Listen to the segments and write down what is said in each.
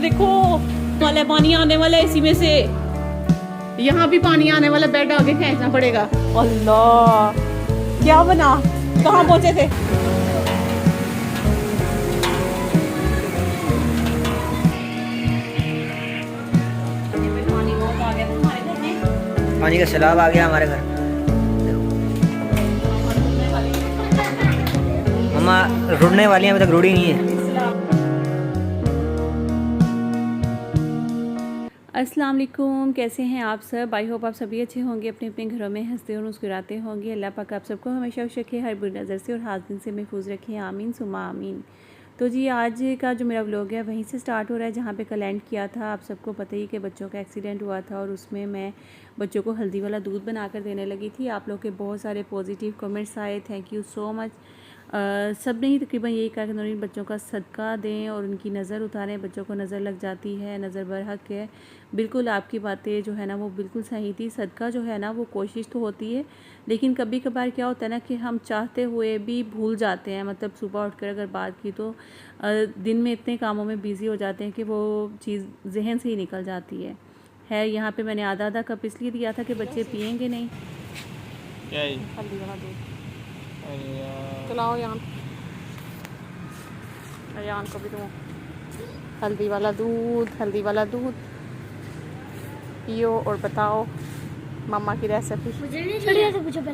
देखो वाला पानी आने वाला है इसी में से, यहाँ भी पानी आने वाला, बेड आगे खींचना पड़ेगा। अल्लाह क्या बना, कहाँ पहुंचे थे? पानी का सैलाब आ गया हमारे घर। मम्मा रुड़ने वाली हैं, अभी तक रुड़ी नहीं है। अस्सलाम वालेकुम, कैसे हैं आप सब? आई होप आप सभी अच्छे होंगे, अपने अपने घरों में हंसते और मुस्कुराते होंगे। अल्लाह पाक आप सबको हमेशा खुश रखे, हर बुरी नज़र से और हासिल से महफूज रखे, आमीन सुमा आमीन। तो जी आज का जो मेरा व्लॉग है वहीं से स्टार्ट हो रहा है जहाँ पे कल एंड किया था। आप सबको पता ही कि बच्चों का एक्सीडेंट हुआ था और उसमें मैं बच्चों को हल्दी वाला दूध बना कर देने लगी थी। आप लोग के बहुत सारे पॉजिटिव कमेंट्स आए, थैंक यू सो मच। सब ने ही तकरीबन यही कहा कि नौरीन बच्चों का सदका दें और उनकी नज़र उतारें, बच्चों को नज़र लग जाती है, नज़र बरहक है। बिल्कुल आपकी बातें जो है ना वो बिल्कुल सही थी। सदका जो है ना वो कोशिश तो होती है, लेकिन कभी कभार क्या होता है ना कि हम चाहते हुए भी भूल जाते हैं। मतलब सुबह उठकर अगर बात की तो दिन में इतने कामों में बिज़ी हो जाते हैं कि वो चीज़ जहन से ही निकल जाती है। यहाँ पे मैंने आधा आधा कप इसलिए दिया था कि बच्चे पियेंगे नहीं। क्या है? हल्दी वाला दूध चलाओ यान, यान को भी दूँ हल्दी वाला दूध, हल्दी वाला दूध पियो और बताओ मम्मा की रेसिपी।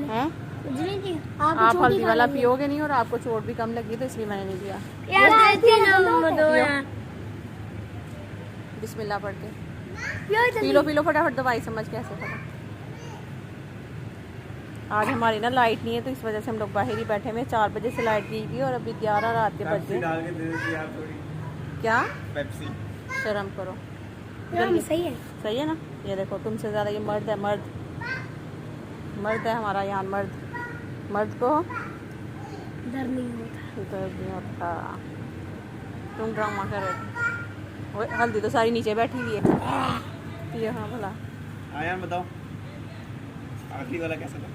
हैं? आप हल्दी वाला पियोगे नहीं और आपको चोट भी कम लगी तो इसलिए मैंने नहीं दिया। बिस्मिल्लाह पढ़ के पी लो फटाफट, दवाई समझ के ऐसे फटाफट। आज हमारी ना लाइट नहीं है तो इस वजह से हम लोग बाहर ही बैठे हुए। 4 बजे से लाइट गई थी और अभी 11 रात के बज गए। क्या पेप्सी? शर्म करो, सही है ना? ये देखो तुमसे ज़्यादा ये मर्द है, मर्द है हमारा यहाँ। मर्द को डर नहीं होता। तुम ड्रामा कर रहे थे। हल्दी तो सारी नीचे बैठी हुई है। ये हाँ भला आया बताओ आखिरी वाला कैसा था?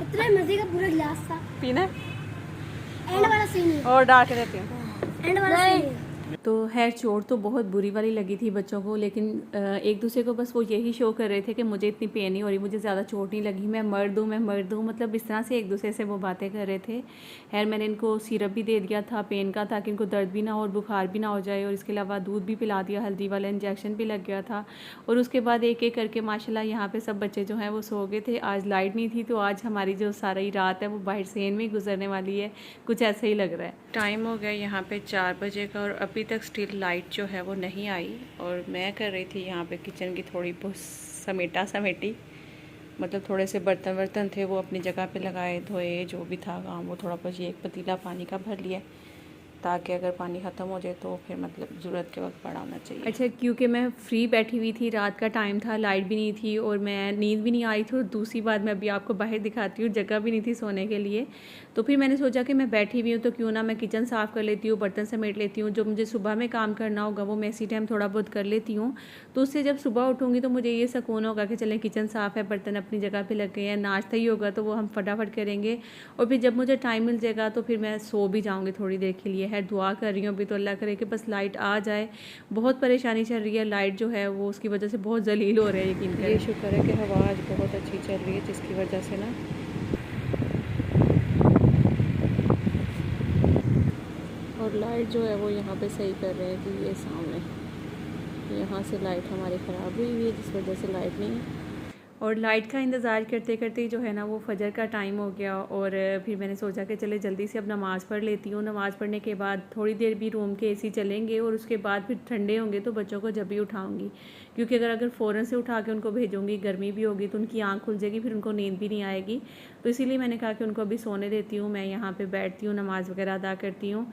इतना मजे का पूरा गिलास था पीना। एंड वाला सीन और डाल के देती हूँ एंड वाला सीन। तो खैर चोट तो बहुत बुरी वाली लगी थी बच्चों को, लेकिन एक दूसरे को बस वो यही शो कर रहे थे कि मुझे इतनी पेन नहीं हो रही, मुझे ज़्यादा चोट नहीं लगी, मैं मर्द हूँ, मतलब इस तरह से एक दूसरे से वो बातें कर रहे थे। खैर मैंने इनको सिरप भी दे दिया था पेन का, ताकि इनको दर्द भी ना हो और बुखार भी ना हो जाए, और इसके अलावा दूध भी पिला दिया, हल्दी वाला इंजेक्शन भी लग गया था। और उसके बाद एक एक करके माशाल्लाह यहाँ पर सब बच्चे जो हैं वो सो गए थे। आज लाइट नहीं थी तो आज हमारी जो सारी रात है वो बाहर सेन में गुजरने वाली है, कुछ ऐसा ही लग रहा है। टाइम हो गया यहाँ पे 4 बजे का और अभी तक स्टिल लाइट जो है वो नहीं आई। और मैं कर रही थी यहाँ पे किचन की थोड़ी बहुत समेटी, मतलब थोड़े से बर्तन थे वो अपनी जगह पे लगाए, धोए, जो भी था काम वो थोड़ा बहुत। एक पतीला पानी का भर लिया ताकि अगर पानी ख़त्म हो जाए तो फिर मतलब ज़रूरत के वक्त पड़ा होना चाहिए। अच्छा, क्योंकि मैं फ्री बैठी हुई थी, रात का टाइम था, लाइट भी नहीं थी और मैं नींद भी नहीं आई थी, और दूसरी बात मैं अभी आपको बाहर दिखाती हूँ, जगह भी नहीं थी सोने के लिए। तो फिर मैंने सोचा कि मैं बैठी हुई हूँ तो क्यों ना मैं किचन साफ़ कर लेती हूँ, बर्तन समेट लेती हूँ। जो मुझे सुबह में काम करना होगा वो मैं इसी टाइम थोड़ा बहुत कर लेती हूँ, तो उससे जब सुबह उठूँगी तो मुझे ये सुकून होगा कि चलें किचन साफ़ है, बर्तन अपनी जगह पर लग गए हैं, नाश्ता ही होगा तो वो हम फटाफट करेंगे, और फिर जब मुझे टाइम मिल जाएगा तो फिर मैं सो भी जाऊँगी थोड़ी देर के लिए। है दुआ कर रही हूँ अभी तो अल्लाह करे कि बस लाइट आ जाए। बहुत परेशानी चल रही है, लाइट जो है वो उसकी वजह से बहुत जलील हो रहे हैं, यकीन करें। ये शुक्र है कि हवा आज बहुत अच्छी चल रही है, जिसकी वजह से ना और लाइट जो है वो यहाँ पे सही कर रहे हैं कि ये सामने यहाँ से लाइट हमारी ख़राब हुई है, जिस वजह से लाइट नहीं है। और लाइट का इंतज़ार करते करते जो है ना वो फजर का टाइम हो गया, और फिर मैंने सोचा कि चले जल्दी से अब नमाज़ पढ़ लेती हूँ। नमाज़ पढ़ने के बाद थोड़ी देर भी रूम के एसी चलेंगे और उसके बाद फिर ठंडे होंगे तो बच्चों को जब भी उठाऊँगी, क्योंकि अगर फ़ौरन से उठा के उनको भेजूँगी, गर्मी भी होगी तो उनकी आँख खुल जाएगी, फिर उनको नींद भी नहीं आएगी। तो इसीलिए मैंने कहा कि उनको अभी सोने देती हूँ, मैं यहाँ पर बैठती हूँ, नमाज़ वगैरह अदा करती हूँ।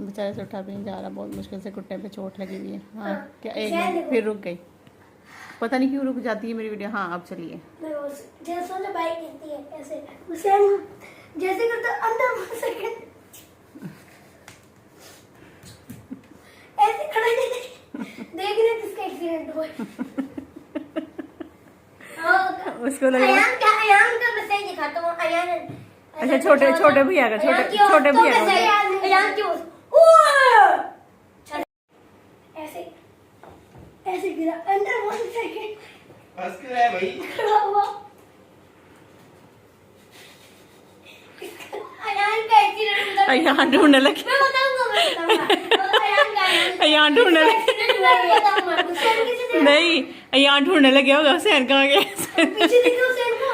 बेचारे से उठा भी नहीं जा रहा, बहुत मुश्किल से घुटने पे चोट लगी हुई है। हाँ क्या, एक मिनट फिर रुक गई, पता नहीं क्यों रुक जाती है मेरी वीडियो। हाँ अब चलिए। जैसे बाइक कहती है ऐसे हुसैन जैसे करता अंदर 1 सेकंड ऐसे खड़ा देखने किसका एक्सीडेंट हुआ उसको लगा अयान का मैसेज दिखाता हूँ। अयान अच्छा छोटे भैया का, छोटे भैया का अयान क्यों ऐसे ऐसे गिरा अंदर 1 सेकंड बस क्यों है भाई? खड़ा हुआ। अयान का एक्सीडेंट अयान ढूंढने लगे, मैं बताऊंगा अयान ढूंढने लगे, नहीं अयान ढूंढने लगे होगा हुसैन कहाँ गया। पीछे देखो हुसैन को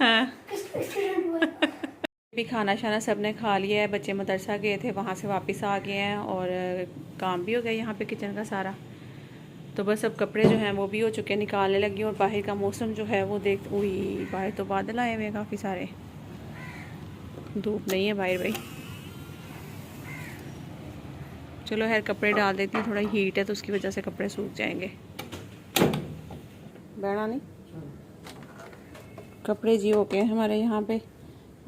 हाँ एक्सीडेंट हुआ। भी खाना शाना सब ने खा लिया है, बच्चे मदरसा गए थे, वहाँ से वापस आ गए हैं और काम भी हो गया यहाँ पे किचन का सारा। तो बस अब कपड़े जो हैं वो भी हो चुके हैं, निकालने लगी। और बाहर का मौसम जो है वो देख, हुई बाहर तो बादल आए हुए हैं काफ़ी सारे, धूप नहीं है बाहर भाई। चलो खैर कपड़े डाल देती हूँ, थोड़ा हीट है तो उसकी वजह से कपड़े सूख जाएंगे। बैठा नहीं, कपड़े जी हो गए हमारे यहाँ पे,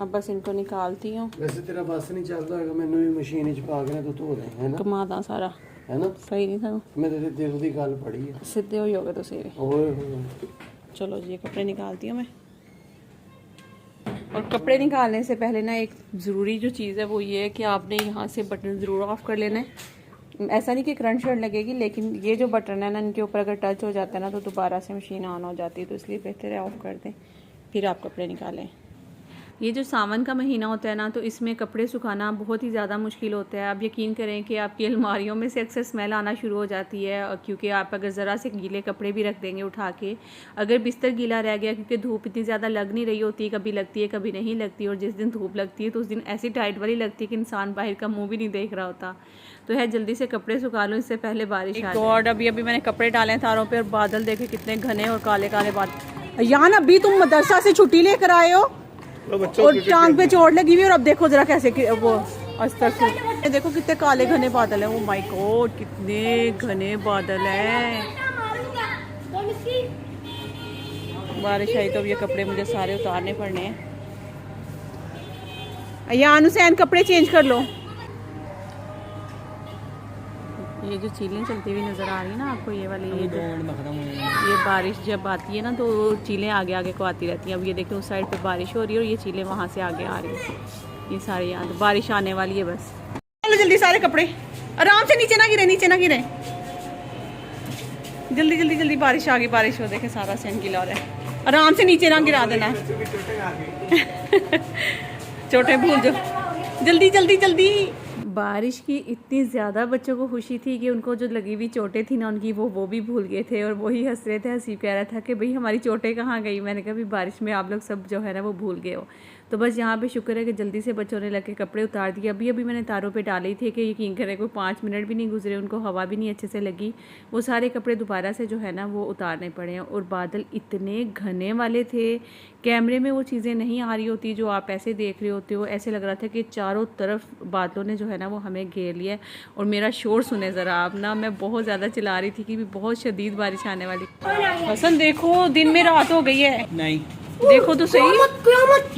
अब बस इनको निकालती हूँ। वैसे तेरा बस नहीं चलता है, मैंने भी मशीन च पा के तो दे है ना, कमादा सारा है ना, सही नहीं था, मैं तेरे दिल की गल पढ़ी है, सीधे हो गए तो सही। ओए होए। चलो जी कपड़े निकालती हूँ मैं। और कपड़े निकालने से पहले ना एक ज़रूरी जो चीज़ है वो ये है कि आपने यहाँ से बटन ज़रूर ऑफ़ कर लेना है। ऐसा नहीं कि करंट शर्ट लगेगी, लेकिन ये जो बटन है ना इनके ऊपर अगर टच हो जाता है ना तो दोबारा से मशीन ऑन हो जाती है, तो इसलिए बेहतर है ऑफ़ कर दें फिर आप कपड़े निकालें। ये जो सावन का महीना होता है ना तो इसमें कपड़े सुखाना बहुत ही ज़्यादा मुश्किल होता है। आप यकीन करें कि आपकी अलमारियों में से अक्सर स्मेल आना शुरू हो जाती है, क्योंकि आप अगर ज़रा से गीले कपड़े भी रख देंगे उठा के, अगर बिस्तर गीला रह गया, क्योंकि धूप इतनी ज़्यादा लग नहीं रही होती, कभी लगती है कभी नहीं लगती, और जिस दिन धूप लगती है तो उस दिन ऐसी टाइट वाली लगती है कि इंसान बाहर का मुँह भी नहीं देख रहा होता। तो है जल्दी से कपड़े सुखा लो, इससे पहले बारिश आ जाए। और अभी मैंने कपड़े डाले हैं तारों पर, और बादल देखे कितने घने और काले काले बादल। यान अभी तुम मदरसा से छुट्टी लेकर आए हो और टांग पे चोट लगी हुई, और अब देखो जरा कैसे वो अस्तर देखो कितने काले घने बादल हैं। ओ माय गॉड कितने घने बादल हैं। बारिश आई तो अब ये कपड़े मुझे सारे उतारने पड़ने हैं। अयान हुसैन कपड़े चेंज कर लो। ये जो चीलें चलती हुई नज़र आ रही है ना आपको, ये वाली ये बारिश जब आती है ना तो चीलें आगे आगे को आती रहती हैं। अब ये देखो उस साइड पे बारिश हो रही है और ये चीलें वहाँ से आगे आ रही हैं, ये सारे यहाँ तो बारिश आने वाली है बस। चलो जल्दी सारे कपड़े आराम से, नीचे ना गिरे, नीचे ना गिरे, जल्दी जल्दी जल्दी, बारिश आ गई, बारिश हो देखे सारा सेन गीला हो रहा है, आराम से नीचे ना गिरा देना। चोटें भूल जाओ, जल्दी जल्दी जल्दी। बारिश की इतनी ज़्यादा बच्चों को खुशी थी कि उनको जो लगी हुई चोटें थी ना उनकी वो भी भूल गए थे, और वही हंस रहे थे। हसीब कह रहा था कि भाई हमारी चोटें कहाँ गई। मैंने कहा भी बारिश में आप लोग सब जो है ना वो भूल गए हो। तो बस यहाँ पे शुक्र है कि जल्दी से बच्चों ने लगे कपड़े उतार दिए। अभी मैंने तारों पे डाले थे कि यकीन करें कोई 5 मिनट भी नहीं गुजरे, उनको हवा भी नहीं अच्छे से लगी, वो सारे कपड़े दोबारा से जो है ना वो उतारने पड़े हैं। और बादल इतने घने वाले थे, कैमरे में वो चीज़ें नहीं आ रही होती जो आप ऐसे देख रहे होते हो। ऐसे लग रहा था कि चारों तरफ बादलों ने जो है ना वो हमें घेर लिया। और मेरा शोर सुने ज़रा आप ना, मैं बहुत ज़्यादा चिल्ला रही थी कि भी बहुत शदीद बारिश आने वाली। हसन देखो दिन में रात हो गई है, नहीं देखो तो सही,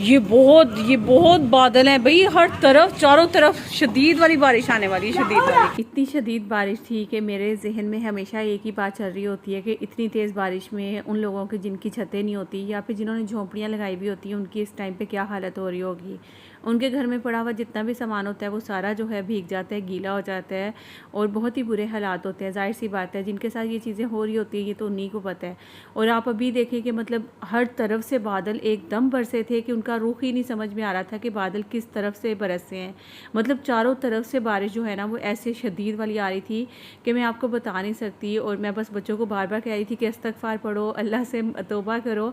ये बहुत बादल हैं भाई, हर तरफ चारों तरफ शदीद वाली बारिश आने वाली है, शदीद वाली। इतनी शदीद बारिश थी कि मेरे जहन में हमेशा एक ही बात चल रही होती है कि इतनी तेज़ बारिश में उन लोगों की जिनकी छतें नहीं होती या फिर जिन्होंने झोंपड़ियाँ लगाई हुई होती हैं उनकी इस टाइम पे क्या हालत हो रही होगी। उनके घर में पड़ा हुआ जितना भी सामान होता है वो सारा जो है भीग जाता है, गीला हो जाता है, और बहुत ही बुरे हालात होते हैं। जाहिर सी बात है जिनके साथ ये चीज़ें हो रही होती है ये तो उन्हीं को पता है। और आप अभी देखें कि मतलब हर तरफ से बादल एकदम बरसे थे कि उनका रुख ही नहीं समझ में आ रहा था कि बादल किस तरफ से बरसे हैं। मतलब चारों तरफ से बारिश जो है ना वो ऐसे शदीद वाली आ रही थी कि मैं आपको बता नहीं सकती। और मैं बस बच्चों को बार बार कह रही थी कि इस्तग़फ़ार पढ़ो, अल्लाह से तौबा करो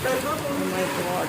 Oh my God.